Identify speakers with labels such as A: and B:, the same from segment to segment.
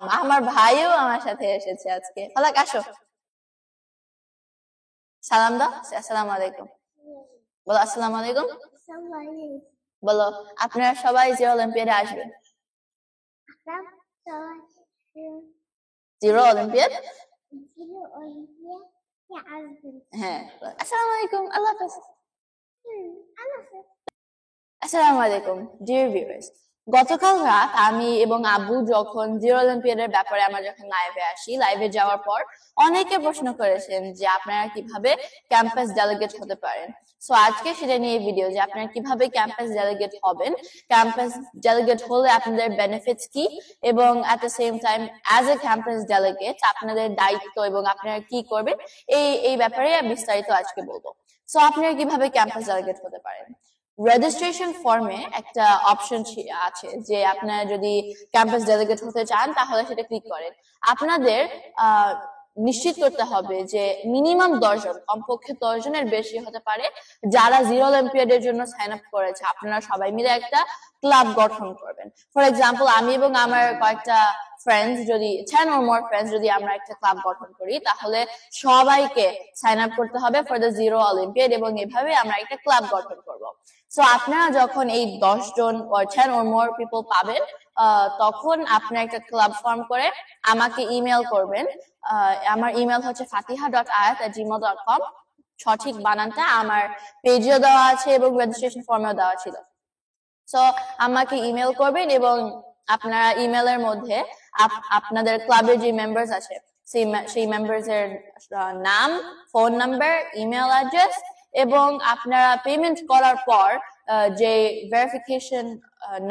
A: আমার ভাইও আমার সাথে এসেছে আজকে। ফালাক আসো, সালাম দাও। আসসালামু আলাইকুম বলো। আসসালামু আলাইকুম বলো। আপনারা সবাই জিরো অলিম্পিয়াডে আসবেন। জিরো অলিম্পিয়াড, হ্যাঁ। আসসালামু আলাইকুম, আল্লাহ হাফেজ। আসসালামু আলাইকুম ডিয়ার ভিউয়ার্স। গতকাল রাত আমি এবং আব্বু যখন জিরো অলিম্পিয়াডের ব্যাপারে আমরা যখন লাইভে আসি, লাইভে যাওয়ার পর অনেকে প্রশ্ন করেছেন যে আপনারা কিভাবে ক্যাম্পাস ডেলিগেট হতে পারেন। সো আজকে সেটা নিয়ে ভিডিও, যে আপনারা কিভাবে ক্যাম্পাস ডেলিগেট হবেন, ক্যাম্পাস ডেলিগেট হলে আপনাদের বেনিফিটস কি, এবং at the same time as a campus delegate আপনাদের দায়িত্ব এবং আপনারা কি করবেন, এই ব্যাপারে বিস্তারিত আজকে বলবো। সো আপনারা কিভাবে ক্যাম্পাস ডেলিগেট হতে পারেন। রেজিস্ট্রেশন ফর্মে একটা অপশন আছে যে আপনারা যদি ক্যাম্পাস ডেলিগেট হতে চান তাহলে সেটা ক্লিক করেন। আপনাদের নিশ্চিত করতে হবে যে মিনিমাম 10 জন, কমপক্ষে 10 জনের বেশি হতে পারে যারা জিরো অলিম্পিয়াডের জন্য সাইন আপ করেছে। আপনারা সবাই মিলে একটা ক্লাব গঠন করবেন। ফর এক্সাম্পল, আমি এবং আমার কয়েকটা ফ্রেন্ডস, যদি 10 or more ফ্রেন্ডস যদি আমরা একটা ক্লাব গঠন করি, তাহলে সবাইকে সাইন আপ করতে হবে ফর দ্য জিরো অলিম্পিয়াড, এবং এভাবে আমরা একটা ক্লাব গঠন করব। সো আপনারা যখন এই 10 জন or 10 or more পিপল পাবেন, তখন আপনারা একটা ক্লাব ফর্ম করে আমাকে ইমেল করবেন। আমার ইমেল হচ্ছে fatiha.ayat@gmail.com। সঠিক বানানটা আমার পেজেও দেওয়া আছে এবং রেজিস্ট্রেশন ফর্মেও দেওয়া ছিল। সো আমাকে ইমেল করবেন এবং আপনারা ইমেলের মধ্যে আপনাদের ক্লাবের যে মেম্বার্স আছে সেই মেম্বার্স এর নাম, ফোন নাম্বার, ইমেল অ্যাড্রেস, এবং আপনারা পেমেন্ট করার পর যে ভেরিফিকেশন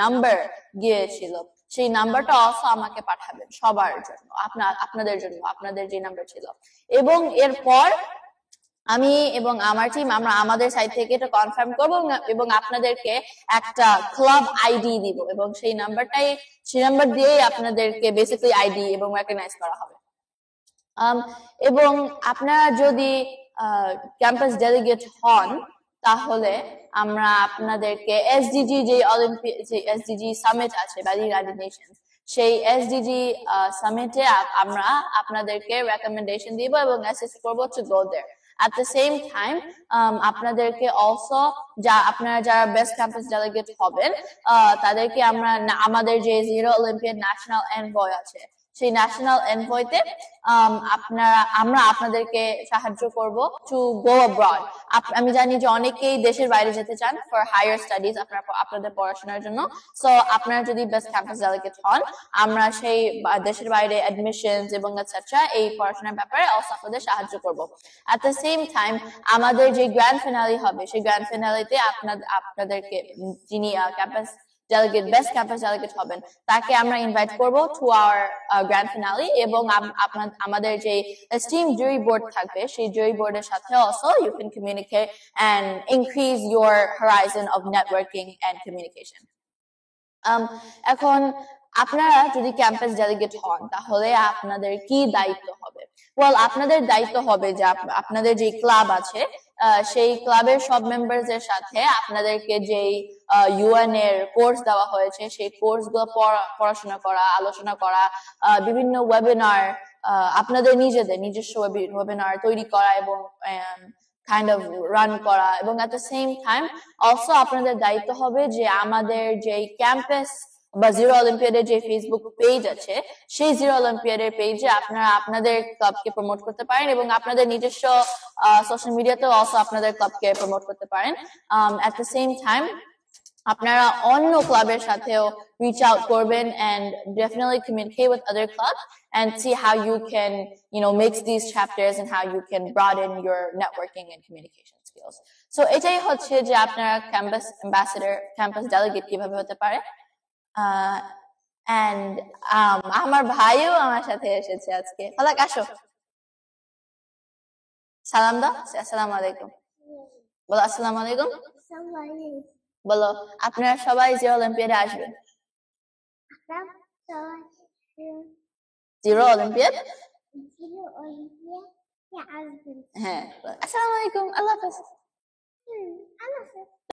A: নাম্বার গিয়েছিল সেই নাম্বারটা অলসো আমাকে পাঠাবেন সবার জন্য, আপনাদের জন্য, আপনাদের যে নাম্বার ছিল। এবং এরপর আমি এবং আমার টিম আমরা আমাদের সাইড থেকে এটা কনফার্ম করব এবং আপনাদেরকে একটা ক্লাব আইডি দিব, এবং সেই নাম্বার দিয়েই আপনাদেরকে বেসিক্যালি আইডি এবং রেকগনাইজ করা হবে। এবং আপনারা যদি ক্যাম্পাস ডেলিগেট হন তাহলে আমরা আপনাদেরকে এসডিজি যে এসডিজি সামিট আছে, ভ্যালি ইউনাইটেড নেশনস, সেই এসডিজি সামিটে আমরা আপনাদেরকে রেকমেন্ডেশন দিব এবং অ্যাসিস্ট করব to go there. At the same time, আপনাদেরকে অলসো আপনারা যারা বেস্ট ক্যাম্পাস ডেলিগেট হবেন তাদেরকে আমরা আমাদের যে জিরো অলিম্পিয়াড ন্যাশনাল এনভয় আছে সেই ন্যাশনাল এনভয়তে আমরা আপনাদেরকে সাহায্য করব টু গো অ্যাব্রড। আমি জানি যে অনেকেই দেশের বাইরে যেতে চান ফর হায়ার স্টাডিজ, আপনাদের পড়াশোনার জন্য। সো আপনারা যদি বেস্ট ক্যাম্পাস ডেলিগেট হন, আমরা সেই দেশের বাইরে অ্যাডমিশনস এবং এটসেট্রা এই পড়াশোনার ব্যাপারে অলসো আপনাদের সাহায্য করব। এট দ্য সেম টাইম আমাদের যে গ্র্যান্ড ফিনালি হবে সেই গ্র্যান্ড ফিনালিতে আপনাদেরকে যিনি বেস্ট ক্যাম্পাস ডেলিগেট হবেন তাকে আমরা ইনভাইট করব টু আওয়ার গ্র্যান্ড ফিনালি, এবং আমাদের যে এস্টিম জুরি বোর্ড থাকবে সেই জুরি বোর্ডের সাথে also you can communicate and increase your horizon of networking and communication. এখন আপনারা যদি ক্যাম্পাস ডেলিগেট হন তাহলে আপনাদের কি দায়িত্ব হবে? ওয়েল, আপনাদের দায়িত্ব হবে যে আপনাদের যে ক্লাব আছে সেই ক্লাবের সব মেম্বারদের সাথে আপনাদেরকে যেই ইউএন এর কোর্স দেওয়া হয়েছে সেই কোর্স গুলো পড়াশোনা করা, আলোচনা করা, বিভিন্ন ওয়েবিনার, আপনাদের নিজস্ব ওয়েবিনার তৈরি করা এবং কাইন্ড অফ রান করা, এবং at the same time also আপনাদের দায়িত্ব হবে যে আমাদের যে ক্যাম্পাস বা জিরো অলিম্পিয়াডের যে ফেসবুক পেজ আছে সেই জিরো অলিম্পিয়াডের পেজে আপনারা আপনাদের ক্লাবকে প্রমোট করতে পারেন এবং আপনাদের নিজস্ব সোশ্যাল মিডিয়াতেও অলসো আপনাদের ক্লাবকে প্রমোট করতে পারেন। এট দ্য সেম টাইম আপনারা অন্য ক্লাবের সাথেও reach out করবেন and definitely communicate with other clubs and see how you can mix these chapters and how you can broaden your networking and communication skills. So এটাই হচ্ছে যে আপনারা campus ambassador, campus delegate কিভাবে হতে পারে। and আমার ভাইও আমার সাথে এসেছে আজকে। ফালাক আসো, সালাম দাও। আসসালামু আলাইকুম বলো। আসসালামু আলাইকুম বলো। আপনারা সবাই জিরো অলিম্পিয়াডে আসবেন। জিরো অলিম্পিয়াড, হ্যাঁ। আসসালামু আলাইকুম, আল্লাহ হাফেজ।